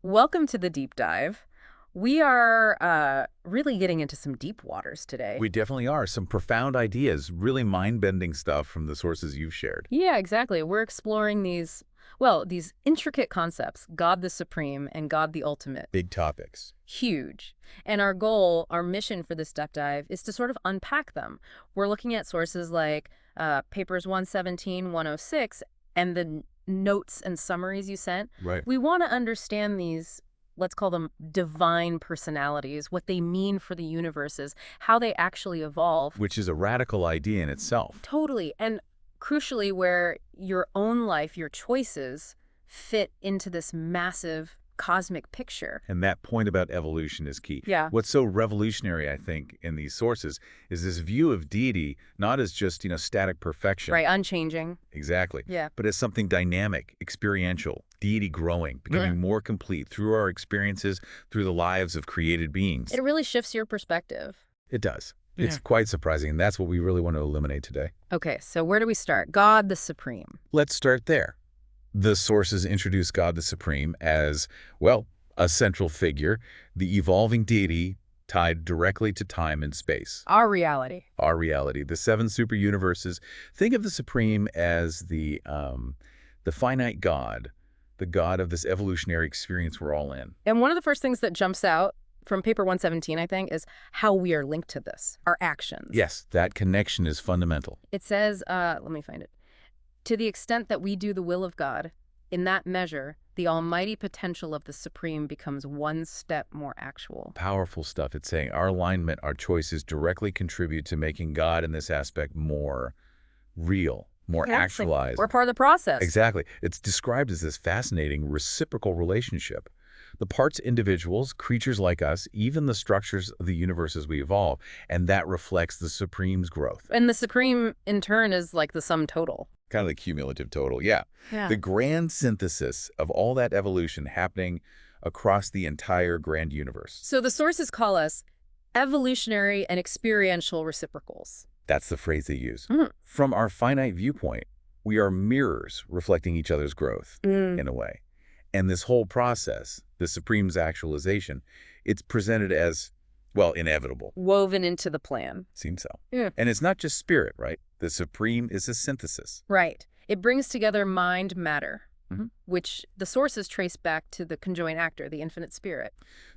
Welcome to the deep dive. We are really getting into some deep waters today. We definitely are. Some profound ideas, really mind-bending stuff from the sources you've shared. Yeah, exactly. We're exploring these intricate concepts, God the Supreme and God the Ultimate. Big topics. Huge. And our goal, our mission for this deep dive is to sort of unpack them. We're looking at sources like papers 117, 106, and the notes and summaries you sent. Right. We want to understand these, let's call them divine personalities, what they mean for the universes, how they actually evolve. Which is a radical idea in itself. Totally. And crucially, where your own life, your choices fit into this massive cosmic picture. And that point about evolution is key. Yeah. What's so revolutionary, I think, in these sources is this view of deity not as just, static perfection. Right, unchanging. Exactly. Yeah. But as something dynamic, experiential, deity growing, becoming more complete through our experiences, through the lives of created beings. It really shifts your perspective. It does. It's quite surprising, and that's what we really want to illuminate today. Okay, so where do we start? God the Supreme. Let's start there. The sources introduce God the Supreme as, well, a central figure, the evolving deity tied directly to time and space. Our reality. Our reality. The seven super universes. Think of the Supreme as the finite God, the God of this evolutionary experience we're all in. And one of the first things that jumps out from paper 117, I think, is how we are linked to this, our actions. Yes, that connection is fundamental. It says, let me find it. To the extent that we do the will of God, in that measure, the almighty potential of the Supreme becomes one step more actual. Powerful stuff. It's saying our alignment, our choices directly contribute to making God in this aspect more real, more actualized. We're part of the process. Exactly. It's described as this fascinating reciprocal relationship. The parts individuals, creatures like us, even the structures of the universe as we evolve, and that reflects the Supreme's growth. And the Supreme, in turn, is like the sum total. Kind of the cumulative total, yeah. The grand synthesis of all that evolution happening across the entire grand universe. So the sources call us evolutionary and experiential reciprocals. That's the phrase they use. From our finite viewpoint, we are mirrors reflecting each other's growth, in a way. And this whole process, the Supreme's actualization, it's presented as, well, inevitable. Woven into the plan. Seems so. Yeah. And it's not just spirit, right? The Supreme is a synthesis. Right. It brings together mind, matter, which the sources trace back to the conjoined actor, the infinite spirit.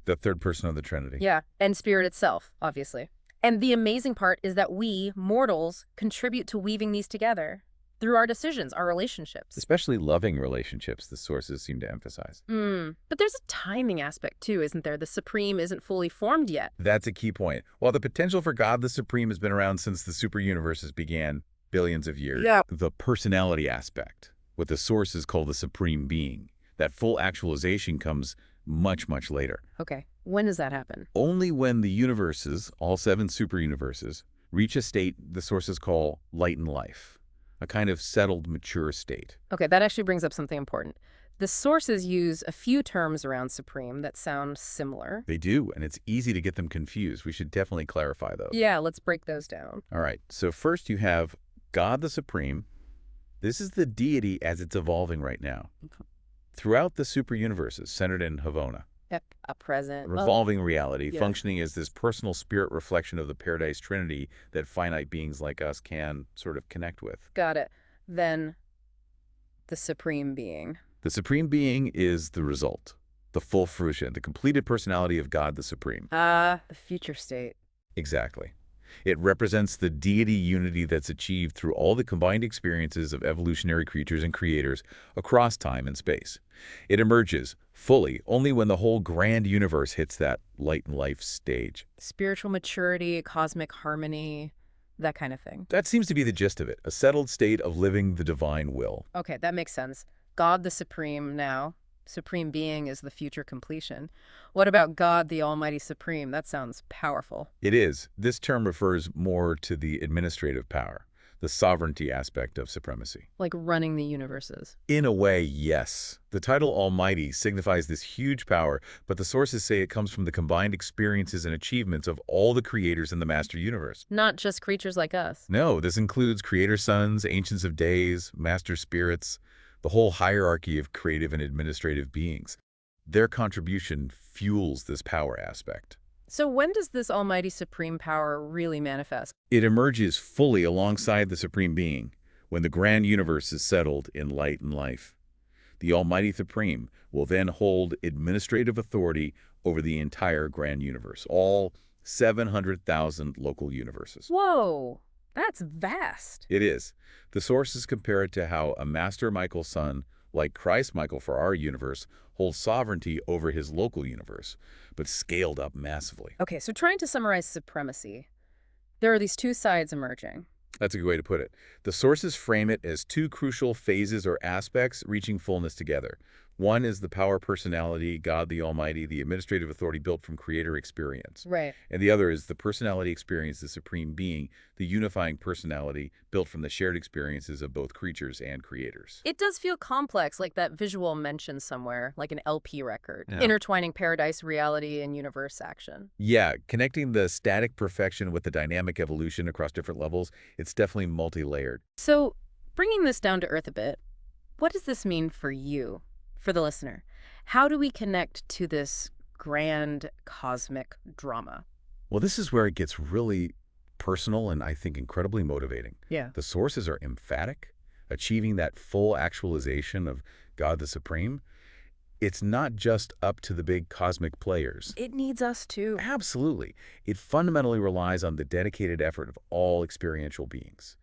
The third person of the Trinity. Yeah, and spirit itself, obviously. And the amazing part is that we, mortals, contribute to weaving these together through our decisions, our relationships. Especially loving relationships, the sources seem to emphasize. But there's a timing aspect, too, isn't there? The Supreme isn't fully formed yet. That's a key point. While the potential for God the Supreme has been around since the super universes began billions of years, the personality aspect, what the sources call the Supreme Being, that full actualization comes much, much later. Okay, when does that happen? Only when the universes, all seven super universes, reach a state the sources call light and life. A kind of settled, mature state. Okay, that actually brings up something important. The sources use a few terms around Supreme that sound similar. They do, and it's easy to get them confused. We should definitely clarify those. Yeah, let's break those down. All right, so first you have God the Supreme. This is the deity as it's evolving right now. Throughout the super universes centered in Havona. A present. Revolving reality, functioning as this personal spirit reflection of the Paradise Trinity that finite beings like us can sort of connect with. Got it. Then the Supreme Being. The Supreme Being is the result, the full fruition, the completed personality of God the Supreme. The future state. Exactly. It represents the deity unity that's achieved through all the combined experiences of evolutionary creatures and creators across time and space. It emerges fully only when the whole grand universe hits that light and life stage. Spiritual maturity, cosmic harmony, that kind of thing. That seems to be the gist of it, a settled state of living the divine will. Okay, that makes sense. God the Supreme now. Supreme Being is the future completion. What about God the Almighty Supreme? That sounds powerful. It is. This term refers more to the administrative power, the sovereignty aspect of supremacy. Like running the universes. In a way, yes. The title Almighty signifies this huge power, but the sources say it comes from the combined experiences and achievements of all the creators in the master universe. Not just creatures like us. No, this includes creator sons, ancients of days, master spirits, the whole hierarchy of creative and administrative beings. Their contribution fuels this power aspect. So when does this almighty supreme power really manifest? It emerges fully alongside the Supreme Being when the grand universe is settled in light and life. The Almighty Supreme will then hold administrative authority over the entire grand universe, all 700,000 local universes. Whoa, that's vast. It is. The sources compare it to how a master Michael son, like Christ Michael for our universe, holds sovereignty over his local universe, but scaled up massively. Okay, so trying to summarize supremacy, there are these two sides emerging. That's a good way to put it. The sources frame it as two crucial phases or aspects reaching fullness together. One is the power personality, God the Almighty, the administrative authority built from creator experience. Right. And the other is the personality experience, the supreme being, the unifying personality built from the shared experiences of both creatures and creators. It does feel complex, like that visual mentioned somewhere, like an LP record, Yeah. intertwining paradise reality and universe action. Yeah, connecting the static perfection with the dynamic evolution across different levels, it's definitely multi-layered. So, bringing this down to earth a bit, what does this mean for you, for the listener? How do we connect to this grand cosmic drama? Well, this is where it gets really personal and I think incredibly motivating. Yeah. The sources are emphatic, achieving that full actualization of God the Supreme. It's not just up to the big cosmic players. It needs us too. Absolutely. It fundamentally relies on the dedicated effort of all experiential beings,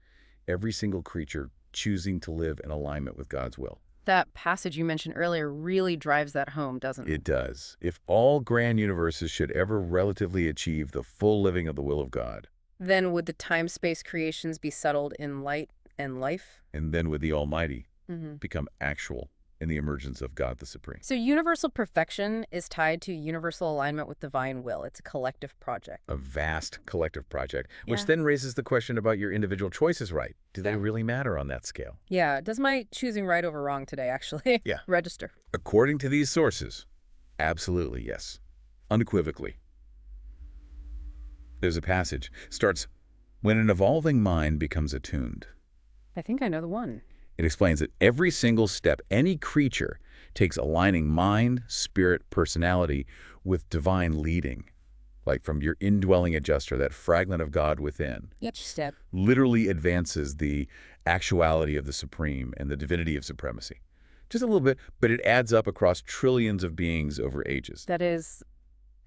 every single creature choosing to live in alignment with God's will. That passage you mentioned earlier really drives that home, doesn't it? It does. If all grand universes should ever relatively achieve the full living of the will of God, Then would the time-space creations be settled in light and life? and then with the Almighty, Mm-hmm. become actual in the emergence of God the Supreme. So universal perfection is tied to universal alignment with divine will. It's a collective project. A vast collective project, which Yeah. then raises the question about your individual choices, right? Do they Yeah. really matter on that scale? Yeah, does my choosing right over wrong today actually Yeah. register? According to these sources, absolutely yes. Unequivocally. There's a passage. Starts, when an evolving mind becomes attuned. I think I know the one. It explains that every single step any creature takes aligning mind, spirit, personality with divine leading, like from your indwelling adjuster, that fragment of God within, Each step. literally advances the actuality of the supreme and the divinity of supremacy. Just a little bit, but it adds up across trillions of beings over ages. That is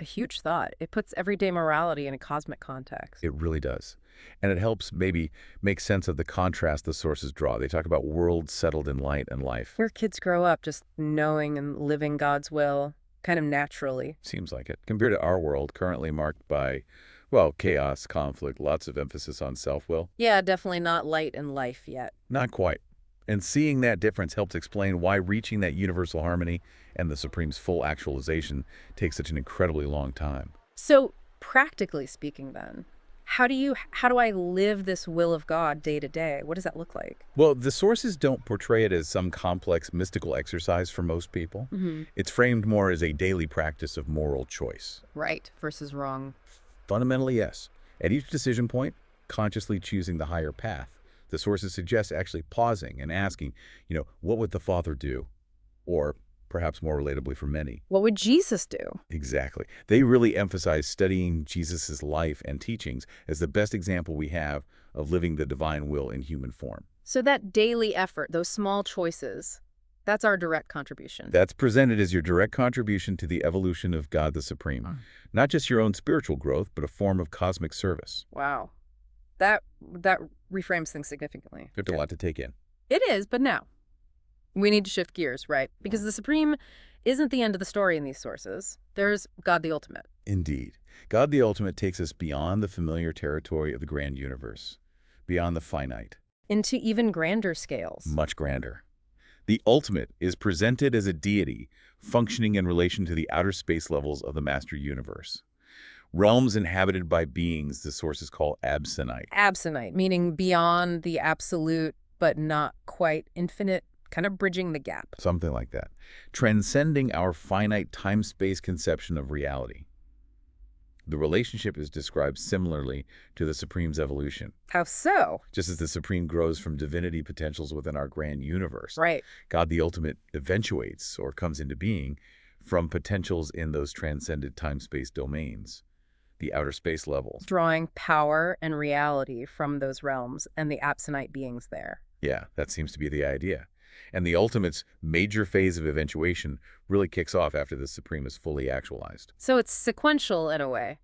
a huge thought. It puts everyday morality in a cosmic context. It really does. And it helps maybe make sense of the contrast the sources draw. They talk about worlds settled in light and life. Where kids grow up just knowing and living God's will kind of naturally. Seems like it. Compared to our world, currently marked by, well, chaos, conflict, lots of emphasis on self-will. Yeah, definitely not light and life yet. Not quite. And seeing that difference helps explain why reaching that universal harmony and the Supreme's full actualization takes such an incredibly long time. So, practically speaking then, how do I live this will of God day to day? What does that look like? Well, the sources don't portray it as some complex mystical exercise for most people. Mm-hmm. It's framed more as a daily practice of moral choice. Right versus wrong. Fundamentally, yes. At each decision point, consciously choosing the higher path. The sources suggest actually pausing and asking, what would the Father do? Or perhaps more relatably for many, What would Jesus do? exactly. They really emphasize studying Jesus' life and teachings as the best example we have of living the divine will in human form. So that daily effort, those small choices, that's our direct contribution. That's presented as your direct contribution to the evolution of God the Supreme. Not just your own spiritual growth, but a form of cosmic service. Wow. That reframes things significantly. There's a lot to take in. It is, but now we need to shift gears, right? Because the Supreme isn't the end of the story in these sources. There's God the Ultimate. Indeed. God the Ultimate takes us beyond the familiar territory of the grand universe, beyond the finite, Into even grander scales. much grander. The Ultimate is presented as a deity functioning in relation to the outer space levels of the master universe. Realms inhabited by beings the sources call absonite. Absonite, meaning beyond the absolute, but not quite infinite, kind of bridging the gap. Something like that. Transcending our finite time-space conception of reality. The relationship is described similarly to the Supreme's evolution. How so? Just as the Supreme grows from divinity potentials within our grand universe, Right. God the Ultimate eventuates or comes into being from potentials in those transcended time-space domains, the outer space levels. Drawing power and reality from those realms and the absentite beings there. Yeah, that seems to be the idea. And the ultimate's major phase of eventuation really kicks off after the Supreme is fully actualized. So it's sequential in a way.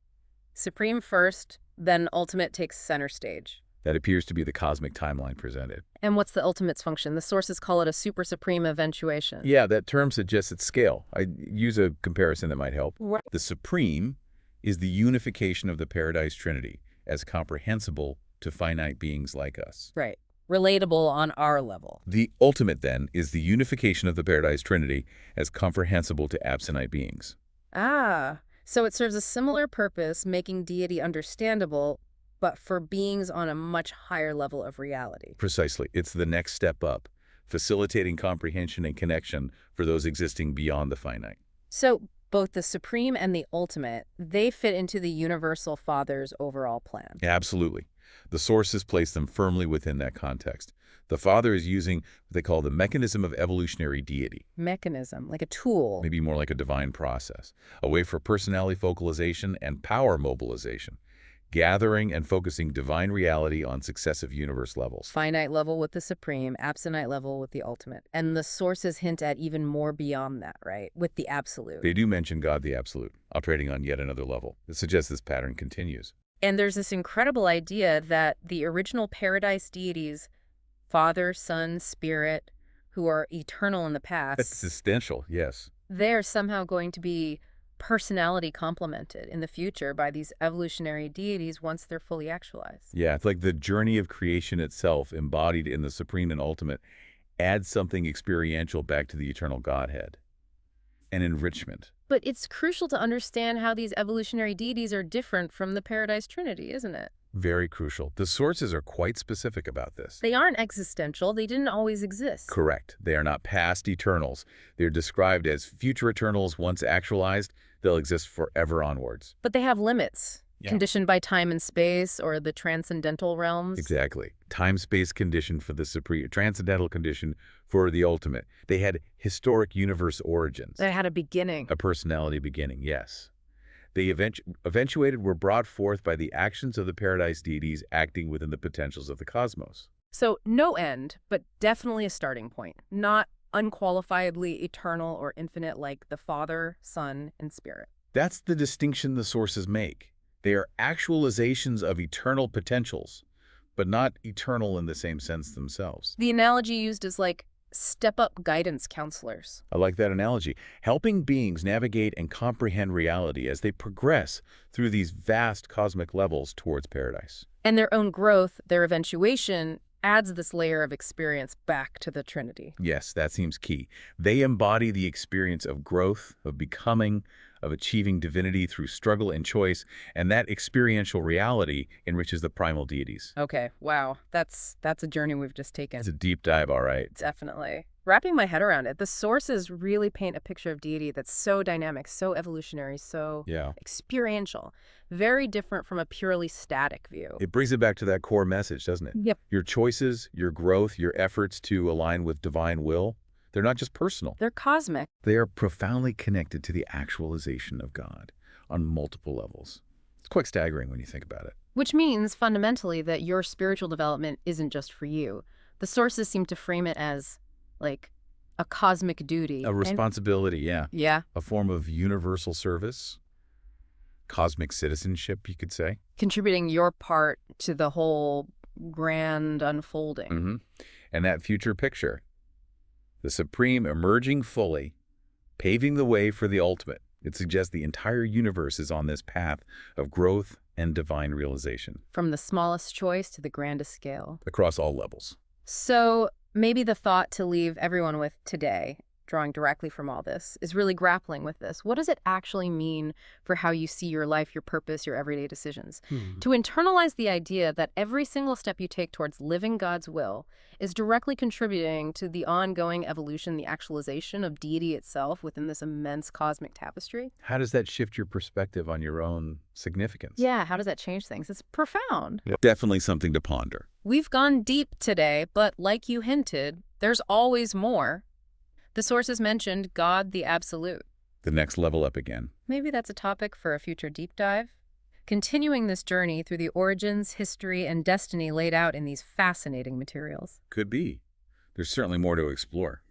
Supreme first, then ultimate takes center stage. That appears to be the cosmic timeline presented. And what's the ultimate's function? The sources call it a super supreme eventuation. Yeah, that term suggests its scale. I use a comparison that might help. Right. The Supreme is the unification of the Paradise Trinity as comprehensible to finite beings like us. Right. Relatable on our level. The ultimate, then, is the unification of the Paradise Trinity as comprehensible to absentite beings. Ah, so it serves a similar purpose, making deity understandable, but for beings on a much higher level of reality. Precisely. It's the next step up, facilitating comprehension and connection for those existing beyond the finite. So both the supreme and the ultimate, they fit into the universal Father's overall plan. Absolutely. The sources place them firmly within that context. The Father is using what they call the mechanism of evolutionary deity. Mechanism, like a tool. Maybe more like a divine process, a way for personality focalization and power mobilization, gathering and focusing divine reality on successive universe levels. Finite level with the supreme, absentite level with the ultimate. And the sources hint at even more beyond that, right? With the absolute. They do mention God the Absolute, operating on yet another level. It suggests this pattern continues. And there's this incredible idea that the original paradise deities, Father, Son, Spirit, who are eternal in the past, Existential, yes. they're somehow going to be personality complemented in the future by these evolutionary deities once they're fully actualized. Yeah, it's like the journey of creation itself, embodied in the Supreme and Ultimate, adds something experiential back to the eternal Godhead. An enrichment. But it's crucial to understand how these evolutionary deities are different from the Paradise Trinity, isn't it? Very crucial. The sources are quite specific about this. They aren't existential. They didn't always exist. Correct. They are not past eternals. They're described as future eternals. Once actualized, they'll exist forever onwards. But they have limits, Yeah. conditioned by time and space or the transcendental realms. Exactly. Time-space condition for the Supreme, transcendental condition for the Ultimate. They had historic universe origins. They had a beginning. A personality beginning, yes. They eventuated were brought forth by the actions of the paradise deities acting within the potentials of the cosmos. So no end, but definitely a starting point. Not unqualifiedly eternal or infinite like the Father, Son, and Spirit. That's the distinction the sources make. They are actualizations of eternal potentials, but not eternal in the same sense themselves. The analogy used is like step-up guidance counselors. I like that analogy. Helping beings navigate and comprehend reality as they progress through these vast cosmic levels towards paradise. And their own growth, their eventuation, adds this layer of experience back to the Trinity. Yes, that seems key. They embody the experience of growth, of becoming, of achieving divinity through struggle and choice, and that experiential reality enriches the primal deities. Okay, wow. That's a journey we've just taken. It's a deep dive, all right. Definitely. Wrapping my head around it, the sources really paint a picture of deity that's so dynamic, so evolutionary, so experiential, very different from a purely static view. It brings it back to that core message, doesn't it? Yep. Your choices, your growth, your efforts to align with divine will, they're not just personal. They're cosmic. They are profoundly connected to the actualization of God on multiple levels. It's quite staggering when you think about it. Which means, fundamentally, that your spiritual development isn't just for you. The sources seem to frame it as, like, a cosmic duty. A responsibility, yeah. Yeah. A form of universal service, cosmic citizenship, you could say. Contributing your part to the whole grand unfolding. And that future picture, the Supreme emerging fully, paving the way for the ultimate. It suggests the entire universe is on this path of growth and divine realization. From the smallest choice to the grandest scale. Across all levels. So maybe the thought to leave everyone with today, drawing directly from all this, is really grappling with this. What does it actually mean for how you see your life, your purpose, your everyday decisions? To internalize the idea that every single step you take towards living God's will is directly contributing to the ongoing evolution, the actualization of deity itself within this immense cosmic tapestry. How does that shift your perspective on your own significance? Yeah, how does that change things? It's profound. Definitely something to ponder. We've gone deep today, but like you hinted, there's always more. The sources mentioned God the Absolute. The next level up again. Maybe that's a topic for a future deep dive. Continuing this journey through the origins, history, and destiny laid out in these fascinating materials. Could be. There's certainly more to explore.